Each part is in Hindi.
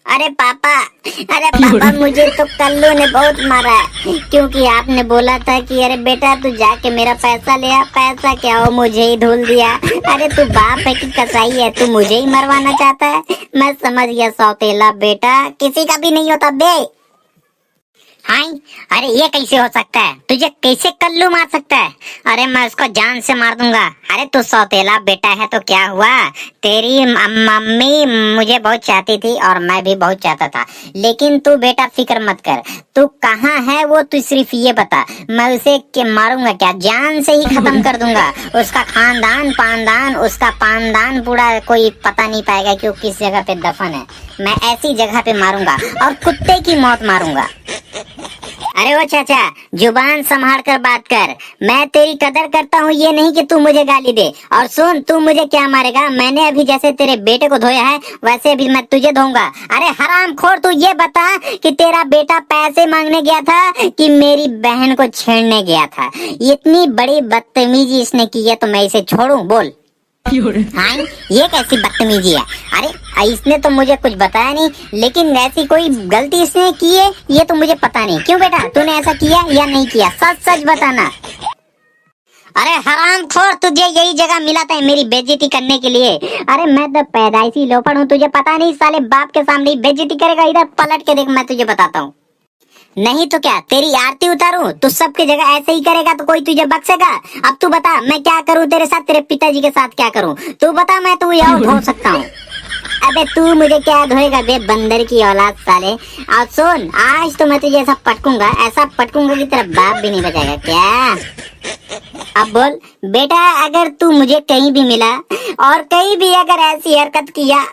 अरे पापा, अरे पापा मुझे तो कल्लू ने बहुत मारा है, क्योंकि आपने बोला था कि अरे बेटा तू जाके मेरा पैसा ले आ। पैसा क्या हो, मुझे ही धुल दिया। अरे तू बाप है कि कसाई है, तू मुझे ही मरवाना चाहता है। मैं समझ गया, सौतेला बेटा किसी का भी नहीं होता बे। हाँ, अरे ये कैसे हो सकता है? तुझे कैसे कल्लू मार सकता है? अरे मैं उसको जान से मार दूंगा। अरे तू सौतेला बेटा है तो क्या हुआ? तेरी मम्मी मुझे बहुत चाहती थी और मैं भी बहुत चाहता था, लेकिन तू बेटा फिक्र मत कर। तू कहाँ है वो तू सिर्फ ये बता, मैं उसे मारूंगा क्या? जान से ही खत्म कर दूंगा। उसका खानदान पानदान, उसका पानदान पूरा कोई पता नहीं पाएगा कि वो किस जगह पे दफन है। मैं ऐसी जगह पे मारूंगा और कुत्ते की मौत मारूंगा। अरे वो चाचा, जुबान संभाल कर बात कर। मैं तेरी कदर करता हूँ, ये नहीं कि तू मुझे गाली दे। और सुन, तू मुझे क्या मारेगा? मैंने अभी जैसे तेरे बेटे को धोया है वैसे भी मैं तुझे धोऊंगा। अरे हरामखोर, तू ये बता कि तेरा बेटा पैसे मांगने गया था कि मेरी बहन को छेड़ने गया था? इतनी बड़ी बदतमीजी इसने की है तो मैं इसे छोड़ूं? बोल। हाँ, ये कैसी बदतमीजी है? अरे इसने तो मुझे कुछ बताया नहीं, लेकिन ऐसी कोई गलती इसने की है ये तो मुझे पता नहीं। क्यों बेटा, तूने ऐसा किया या नहीं किया? सच सच बताना। अरे हरामखोर, तुझे यही जगह मिला था मेरी बेइज्जती करने के लिए। अरे मैं तो पैदाइशी लोफड़ हूँ, तुझे पता नहीं? साले बाप के सामने बेइज्जती करेगा? इधर पलट के देख, मैं तुझे बताता हूँ। नहीं तो क्या तेरी आरती उतारूं? तू सबकी जगह ऐसे ही करेगा तो कोई तुझे बख्शेगा? अब तू बता, मैं क्या करूं तेरे साथ, तेरे पिताजी के साथ क्या करूं? तू बता, मैं तू यहाँ धो सकता हूँ। अबे तू मुझे क्या धोएगा बे, बंदर की औलाद साले। और सुन, आज तो मैं तुझे ऐसा पटकूंगा कि तेरा बाप भी नहीं बचाएगा। क्या? अब बोल बेटा, अगर तू मुझे कहीं भी मिला और कहीं भी अगर ऐसी हरकत किया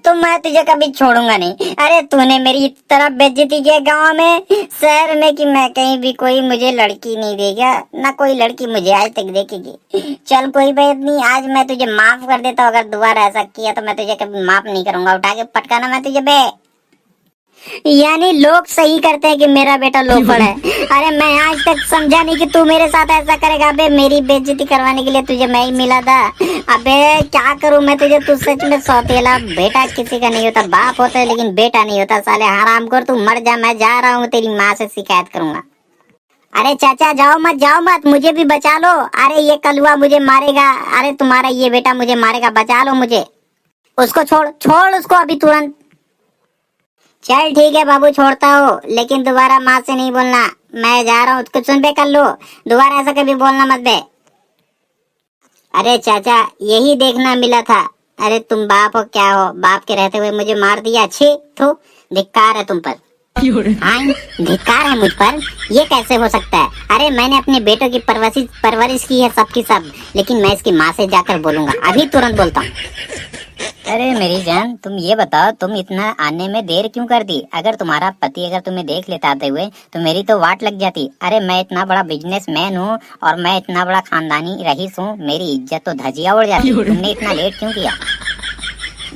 तो मैं तुझे कभी छोड़ूंगा नहीं। अरे तूने मेरी इस तरह बेइज्जती की गांव में, शहर में, कि मैं कहीं भी कोई मुझे लड़की नहीं देगा, ना कोई लड़की मुझे आज तक देखेगी। चल कोई बात नहीं, आज मैं तुझे माफ कर देता हूँ। अगर दोबारा ऐसा किया तो मैं तुझे कभी माफ नहीं करूंगा। उठा के पटकाना मैं तुझे बे। यानी लोग सही करते हैं कि मेरा बेटा लोफड़ है। अरे मैं आज तक समझा नहीं कि तू मेरे साथ ऐसा करेगा। अबे मेरी बेइज्जती करवाने के लिए तुझे मैं ही मिला था। अबे क्या करूं मैं तुझे? तू सच में सौतेला बेटा किसी का नहीं होता। बाप होता है लेकिन बेटा नहीं होता। साले हरामखोर, तू मर जा, मैं जा रहा हूँ, तेरी माँ से शिकायत करूंगा। अरे चाचा जाओ मत, मुझे भी बचा लो। अरे ये कलुआ मुझे मारेगा। अरे तुम्हारा ये बेटा मुझे मारेगा, बचा लो मुझे। उसको छोड़ उसको अभी तुरंत। चल ठीक है बाबू, छोड़ता हूँ, लेकिन दोबारा माँ से नहीं बोलना। मैं जा रहा हूँ, कुछ सुन पे कर लो, दोबारा ऐसा कभी बोलना मत बे। अरे चाचा, यही देखना मिला था। अरे तुम बाप हो क्या हो? बाप के रहते हुए मुझे मार दिया। छी थू, धिक्कार है तुम पर। हाँ, धिक्कार है मुझ पर? ये कैसे हो सकता है? अरे मैंने अपने बेटों की परवरिश की है सबकी सब, लेकिन मैं इसकी माँ से जाकर बोलूंगा। अभी तुरंत बोलता हूँ। अरे मेरी जान, तुम ये बताओ, तुम इतना आने में देर क्यों कर दी? अगर तुम्हारा पति अगर तुम्हें देख लेता आते हुए तो मेरी तो वाट लग जाती। अरे मैं इतना बड़ा बिजनेसमैन हूँ और मैं इतना बड़ा खानदानी रईस हूँ, मेरी इज्जत तो धजिया उड़ जाती। तुमने इतना लेट क्यों किया?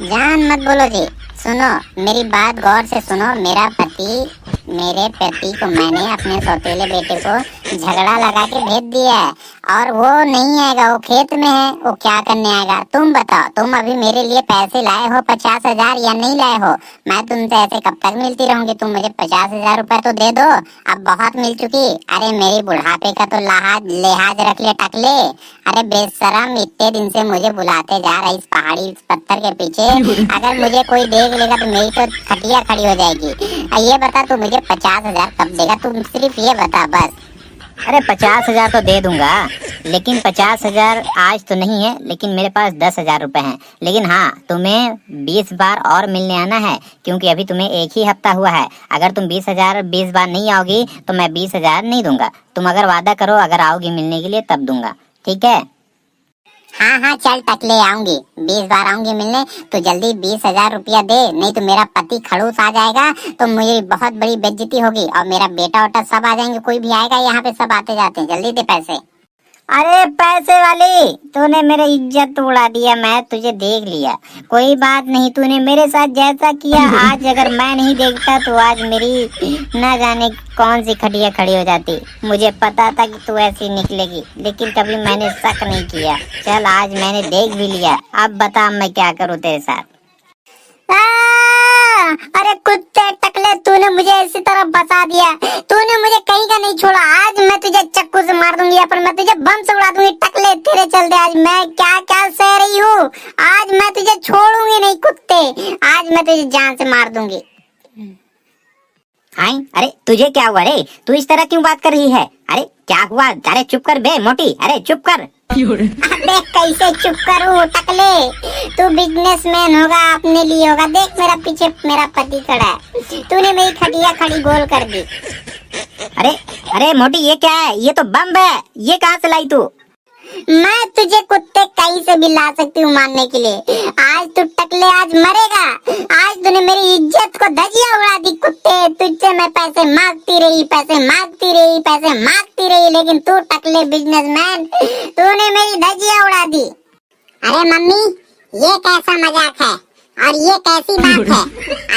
जान मत बोलो जी, सुनो मेरी बात गौर से सुनो। मेरे पति को मैंने अपने सौतेले बेटे को झगड़ा लगा के भेज दिया है और वो नहीं आएगा, वो खेत में है। वो क्या करने आएगा? तुम बताओ, तुम अभी मेरे लिए पैसे लाए हो 50,000 या नहीं लाए हो? मैं तुमसे ऐसे कब तक मिलती रहूंगी? तुम मुझे 50,000 रुपए तो दे दो, अब बहुत मिल चुकी। अरे मेरी बुढ़ापे का तो लिहाज रख ले टकले। अरे बेशरम, इतने दिन से मुझे बुलाते जा रहा है इस पहाड़ी इस पत्थर के पीछे। अगर मुझे कोई देख लेगा तो मेरी तो खटिया खड़ी हो जाएगी। ये बता तू मुझे 50,000 कब देगा? तुम सिर्फ ये बता बस। अरे 50,000 तो दे दूंगा, लेकिन 50,000 आज तो नहीं है, लेकिन मेरे पास 10,000 रुपए हैं। लेकिन हाँ, तुम्हें 20 बार और मिलने आना है, क्योंकि अभी तुम्हें एक ही हफ्ता हुआ है। अगर तुम 20 बार नहीं आओगी तो मैं 20,000 नहीं दूंगा। तुम अगर वादा करो, अगर आओगी मिलने के लिए तब दूंगा, ठीक है? हाँ चल टकले, आऊंगी 20 बार आऊंगी मिलने। तो जल्दी 20,000 रुपया दे, नहीं तो मेरा पति खड़ूस आ जाएगा तो मुझे बहुत बड़ी बेइज्जती होगी और मेरा बेटा वोटा सब आ जाएंगे। कोई भी आएगा यहाँ पे, सब आते जाते हैं। जल्दी दे पैसे। अरे पैसे वाली, तूने मेरी इज्जत उड़ा दिया। मैं तुझे देख लिया, कोई बात नहीं। तूने मेरे साथ जैसा किया, आज अगर मैं नहीं देखता तो आज मेरी न जाने कौन सी खटिया खड़ी हो जाती। मुझे पता था कि तू ऐसी निकलेगी, लेकिन कभी मैंने शक नहीं किया। चल आज मैंने देख भी लिया, अब बता मैं क्या करूँ तेरे साथ। अरे कुछ दिया। तूने मुझे कहीं का नहीं छोड़ा। आज मैं तुझे चक्कू से मार दूंगी या फिर मैं तुझे बम से उड़ा दूंगी। टकले तेरे चलते आज मैं क्या क्या सह रही हूँ। आज मैं तुझे छोड़ूंगी नहीं कुत्ते। आज मैं तुझे जान से मार दूंगी। हाय, अरे तुझे क्या हुआ रे? तू इस तरह क्यों बात कर रही है? अरे क्या हुआ? अरे चुप कर बे मोटी, अरे चुप कर। अबे कैसे चुप करूं टकले? तू बिजनेसमैन होगा, अपने लिए होगा। देख मेरा पीछे मेरा पति खड़ा है। तूने मेरी खटिया खड़ी गोल कर दी। अरे अरे मोटी, ये क्या है? ये तो बम है। ये कहाँ से लाई तू? मैं तुझे कुत्ते कहीं से भी ला सकती हूँ मारने के लिए। आज तू टकले आज मरेगा। आज तूने मेरी इज्जत को धजिया उड़ा दी कुत्ते। तुझसे मैं पैसे मांगती रही, पैसे मांगती रही, पैसे मांगती रही, लेकिन तू टकले बिजनेसमैन तूने मेरी धजिया उड़ा दी। अरे मम्मी, ये कैसा मजाक है और ये कैसी बात है?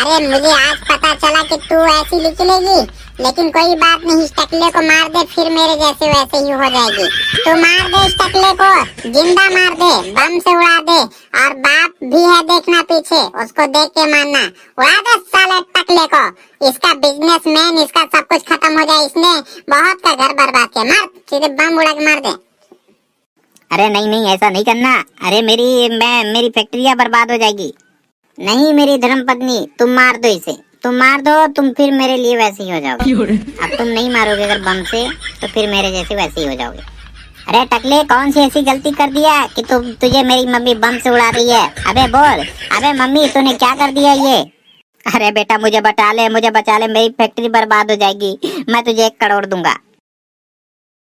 अरे मुझे आज पता चला कि तू ऐसी निकलेगी, लेकिन कोई बात नहीं। इस टकले को मार दे, फिर मेरे जैसे वैसे ही हो जाएगी। तू मार दे इस टकले को, जिंदा मार दे, बम से उड़ा दे। और बाप भी है देखना पीछे, उसको देख के मारना। उड़ा दे साले टकले को। इसका बिजनेसमैन, इसका सब कुछ खत्म हो जाए। इसने बहुत का घर बर्बाद किया। मार, सीधे बम उड़ा के मार दे। अरे नहीं नहीं, ऐसा नहीं करना। अरे मेरी फैक्ट्रियाँ बर्बाद हो जाएगी। नहीं मेरी धर्मपत्नी, तुम मार दो इसे। तुम मार दो, तुम फिर मेरे लिए वैसे ही हो जाओगे। अब तुम नहीं मारोगे अगर बम से, तो फिर मेरे जैसे वैसे ही हो जाओगे। अरे टकले, कौन सी ऐसी गलती कर दिया कि तुझे मेरी मम्मी बम से उड़ा रही है? अबे बोल। अबे मम्मी, तूने क्या कर दिया ये? अरे बेटा, मुझे बचा ले, मेरी फैक्ट्री बर्बाद हो जाएगी। मैं तुझे 1 करोड़ दूंगा।